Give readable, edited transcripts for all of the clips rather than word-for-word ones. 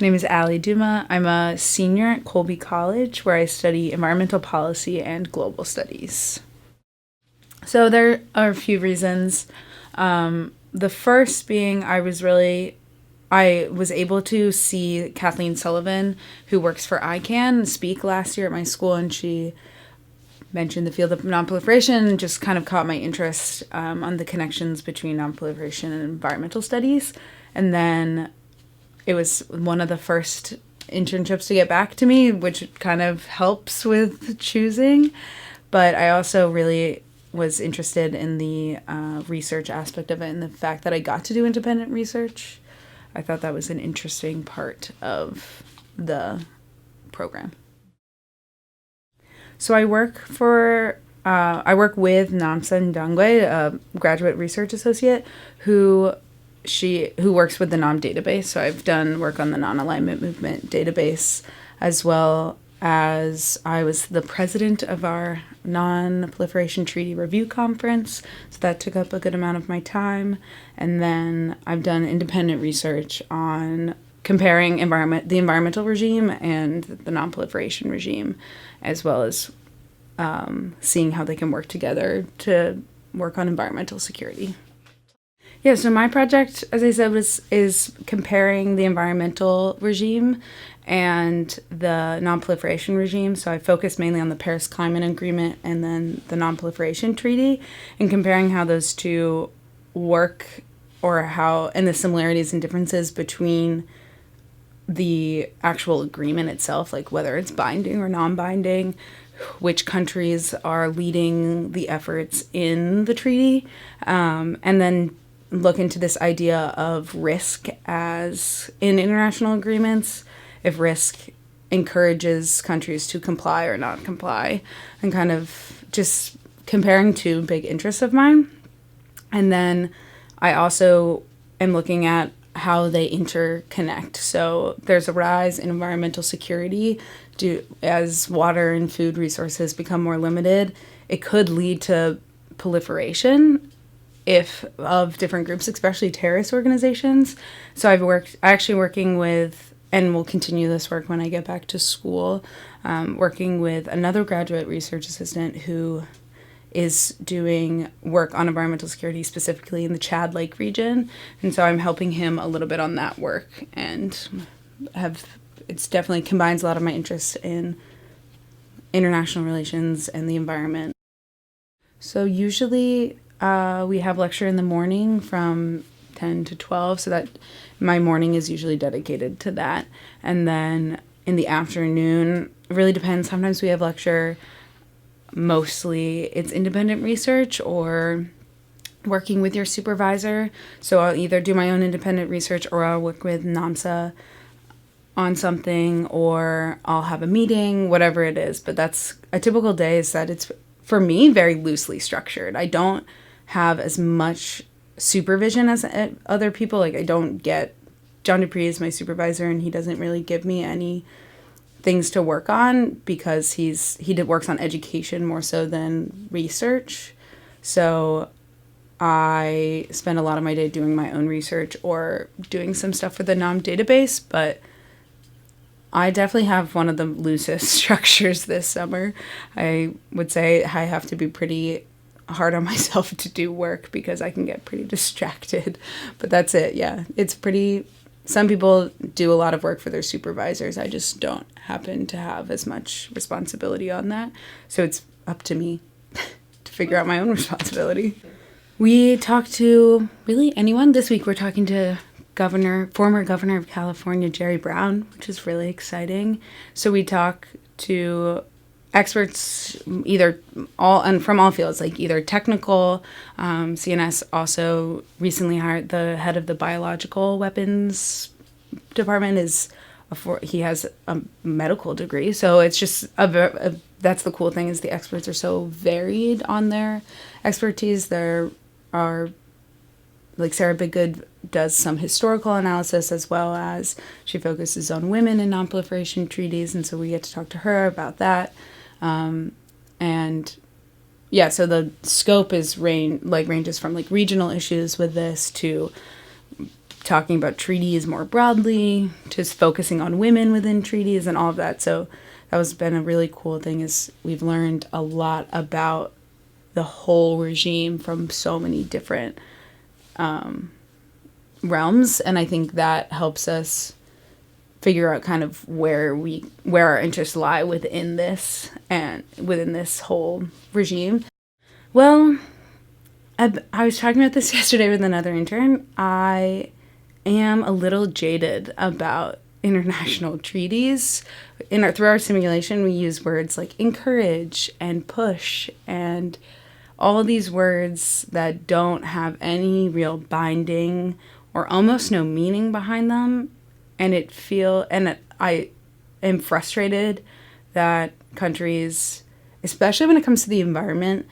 My name is Douma. I'm a senior at Colby College, where I study environmental policy and global studies. So there are a few reasons. The first being I was able to see Kathleen Sullivan, who works for ICANN, speak last year at my school, and she mentioned the field of nonproliferation and just kind of caught my interest on the connections between nonproliferation and environmental studies. And then it was one of the first internships to get back to me, which kind of helps with choosing. But I also really was interested in the research aspect of it and the fact that I got to do independent research. I thought that was an interesting part of the program. So I work with Namsa Ndangwe, a graduate research associate, who works with the NOM database. So I've done work on the non-alignment movement database, as well as I was the president of our Nonproliferation Treaty Review Conference. So that took up a good amount of my time. And then I've done independent research on comparing the environmental regime and the nonproliferation regime, as well as seeing how they can work together to work on environmental security. Yeah, so my project, as I said, is comparing the environmental regime and the nonproliferation regime. So I focused mainly on the Paris Climate Agreement and then the Nonproliferation Treaty, and comparing how those two work, and the similarities and differences between the actual agreement itself, like whether it's binding or non-binding, which countries are leading the efforts in the treaty, and then look into this idea of risk as in international agreements, if risk encourages countries to comply or not comply, and kind of just comparing two big interests of mine. And then I also am looking at how they interconnect. So there's a rise in environmental security as water and food resources become more limited. It could lead to proliferation of different groups, especially terrorist organizations. So I'm actually working with, and will continue this work when I get back to school, working with another graduate research assistant who is doing work on environmental security specifically in the Chad Lake region. And so I'm helping him a little bit on that work, and it's definitely combines a lot of my interests in international relations and the environment. So usually we have lecture in the morning from 10 to 12, so that my morning is usually dedicated to that. And then in the afternoon, it really depends. Sometimes we have lecture. Mostly it's independent research or working with your supervisor. So I'll either do my own independent research, or I'll work with NAMSA on something, or I'll have a meeting, whatever it is. But that's a typical day, is that it's, for me, very loosely structured. I don't have as much supervision as other people. Like, I don't get, John Dupree is my supervisor, and he doesn't really give me any things to work on because he works on education more so than research. So I spend a lot of my day doing my own research or doing some stuff for the NOM database, but I definitely have one of the loosest structures this summer. I would say I have to be pretty hard on myself to do work because I can get pretty distracted, but that's it. Yeah, it's pretty. Some people do a lot of work for their supervisors. I just don't happen to have as much responsibility on that. So it's up to me to figure out my own responsibility. We talk to really anyone. This week we're talking to former governor of California, Jerry Brown, which is really exciting. So we talk to experts from all fields, like either technical. CNS also recently hired the head of the biological weapons department. He has a medical degree, so it's just that's the cool thing, is the experts are so varied on their expertise. There are, like, Sarah Biggood does some historical analysis, as well as she focuses on women in nonproliferation treaties, and so we get to talk to her about that. And yeah, so the scope is ranges from like regional issues with this to talking about treaties more broadly, just focusing on women within treaties and all of that. So that has been a really cool thing, is we've learned a lot about the whole regime from so many different realms. And I think that helps us figure out kind of where our interests lie within this and within this whole regime. Well, I was talking about this yesterday with another intern. I am a little jaded about international treaties. Through our simulation, we use words like encourage and push and all of these words that don't have any real binding or almost no meaning behind them. And I am frustrated that countries, especially when it comes to the environment,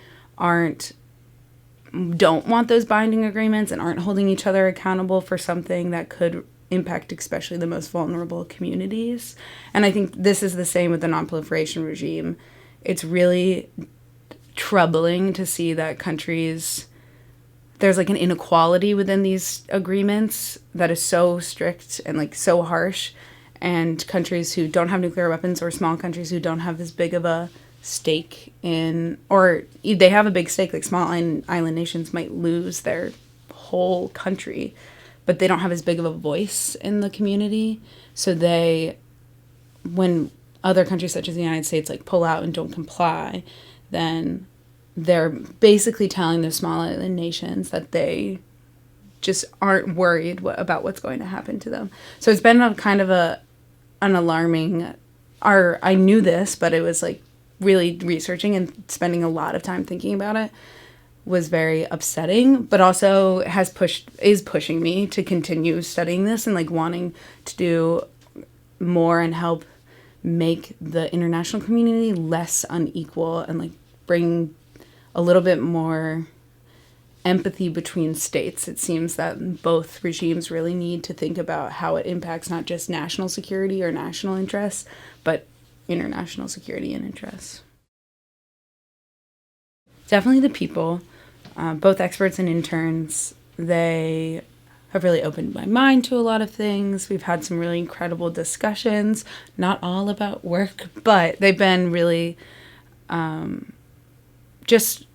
don't want those binding agreements and aren't holding each other accountable for something that could impact especially the most vulnerable communities. And I think this is the same with the nonproliferation regime. It's really troubling to see that there's like an inequality within these agreements that is so strict and like so harsh, and countries who don't have nuclear weapons, or small countries who don't have as big of a stake in, or they have a big stake, like small island nations might lose their whole country, but they don't have as big of a voice in the community. So when other countries such as the United States like pull out and don't comply, then they're basically telling the small island nations that they just aren't worried about what's going to happen to them. So it's been an alarming, I knew this, but it was like really researching and spending a lot of time thinking about it was very upsetting, but also is pushing me to continue studying this and like wanting to do more and help make the international community less unequal and like bring a little bit more empathy between states. It seems that both regimes really need to think about how it impacts not just national security or national interests, but international security and interests. Definitely the people, both experts and interns, they have really opened my mind to a lot of things. We've had some really incredible discussions, not all about work, but they've been really just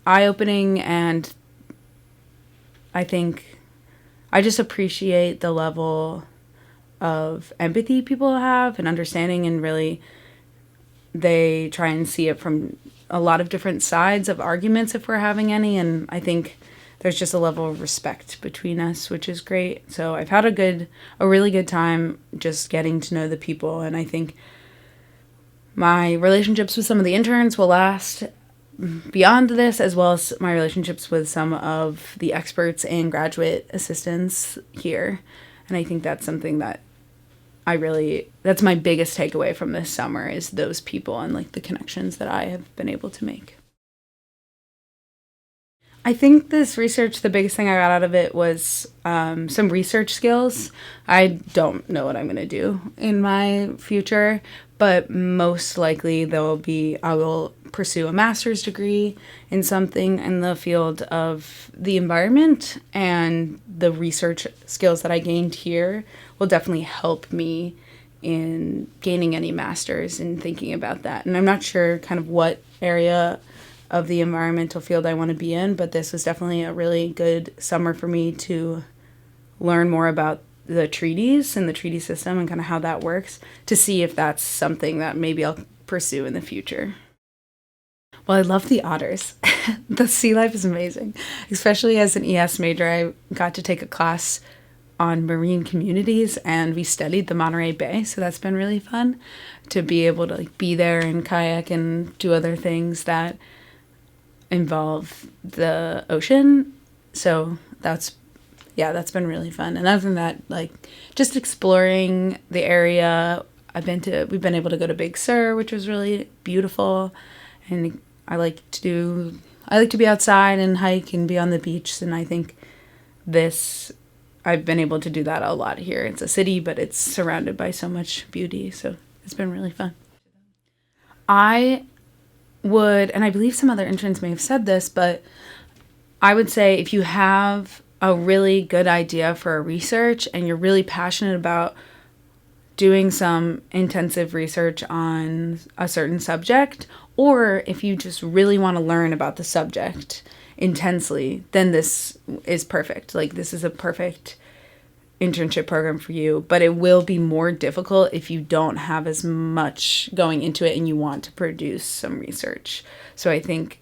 eye-opening, and I think I just appreciate the level of empathy people have and understanding, and really they try and see it from a lot of different sides of arguments if we're having any, and I think there's just a level of respect between us, which is great. So I've had a really good time just getting to know the people, and I think my relationships with some of the interns will last beyond this, as well as my relationships with some of the experts and graduate assistants here. And I think that's something that that's my biggest takeaway from this summer, is those people and like the connections that I have been able to make. I think this research, the biggest thing I got out of it was some research skills. I don't know what I'm going to do in my future, but most likely I will pursue a master's degree in something in the field of the environment, and the research skills that I gained here will definitely help me in gaining any master's and thinking about that. And I'm not sure kind of what area of the environmental field I want to be in, but this was definitely a really good summer for me to learn more about the treaties and the treaty system and kind of how that works, to see if that's something that maybe I'll pursue in the future. Well, I love the otters. The sea life is amazing. Especially as an ES major, I got to take a class on marine communities, and we studied the Monterey Bay, so that's been really fun to be able to like be there and kayak and do other things that involve the ocean. So that's been really fun. And other than that, like just exploring the area, we've been able to go to Big Sur, which was really beautiful. And I like to be outside and hike and be on the beach. And I think I've been able to do that a lot here. It's a city, but it's surrounded by so much beauty. So it's been really fun. I would, and I believe some other interns may have said this, but I would say if you have a really good idea for a research and you're really passionate about doing some intensive research on a certain subject, or if you just really want to learn about the subject intensely, then this is perfect. Like, this is a perfect internship program for you, but it will be more difficult if you don't have as much going into it and you want to produce some research. So I think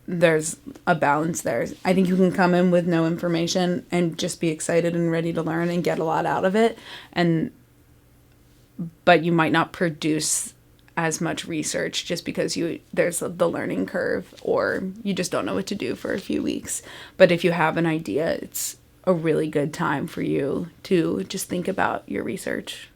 there's a balance there. I think you can come in with no information and just be excited and ready to learn and get a lot out of it, but you might not produce as much research just because there's the learning curve, or you just don't know what to do for a few weeks. But if you have an idea, it's a really good time for you to just think about your research.